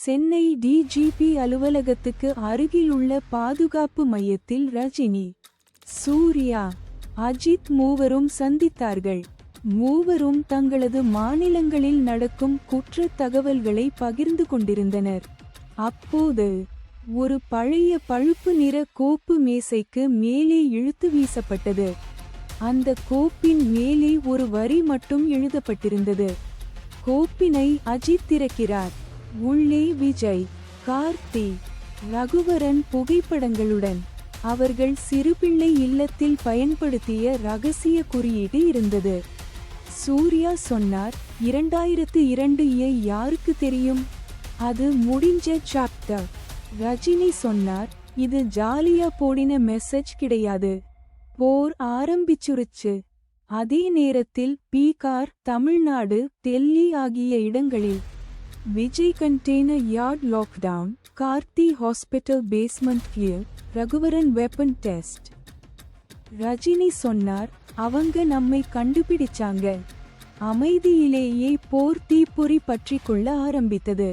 Chennai DGP அலுவலகத்துக்கு அருகிலுள்ள பாதுகாப்பு மையத்தில் ரஜினி, சூர்யா, அஜித் மூவரும் சந்தித்தார்கள். மூவரும் தங்களது மாநிலங்களில் நடக்கும் குற்றத் தகவல்களை பகிர்ந்து கொண்டிருந்தனர். அப்போது ஒரு பழைய பழுப்பு நிற கோப்பு மேசைக்கு மேலே இழுத்து வீசப்பட்டது. அந்த கோப்பின் மேலே ஒரு வரி மட்டும் எழுதப்பட்டிருந்தது. கோப்பினை அஜித் திறக்கிறார். உள்ளே விஜய், கார்த்தி, ரகுவரன் புகைப்படங்களுடன் அவர்கள் சிறுபிள்ளை இல்லத்தில் பயன்படுத்திய ரகசிய குறியீடு இருந்தது. சூர்யா சொன்னார், 2002 யாருக்கு தெரியும்? அது முடிஞ்ச சாப்டர். ரஜினி சொன்னார், இது ஜாலியா போடின மெசேஜ் கிடையாது, போர் ஆரம்பிச்சுருச்சு. அதே நேரத்தில் பீகார், தமிழ்நாடு, டெல்லி ஆகிய இடங்களில் Vijay container yard lockdown, Karthi hospital basement clear, Raghuvaran weapon test. Rajini சொன்னார், அவங்க நம்மை கண்டுபிடிச்சாங்க. அமைதியிலேயே போர் தீப்பொறி பற்றிக்கொள்ள ஆரம்பித்தது.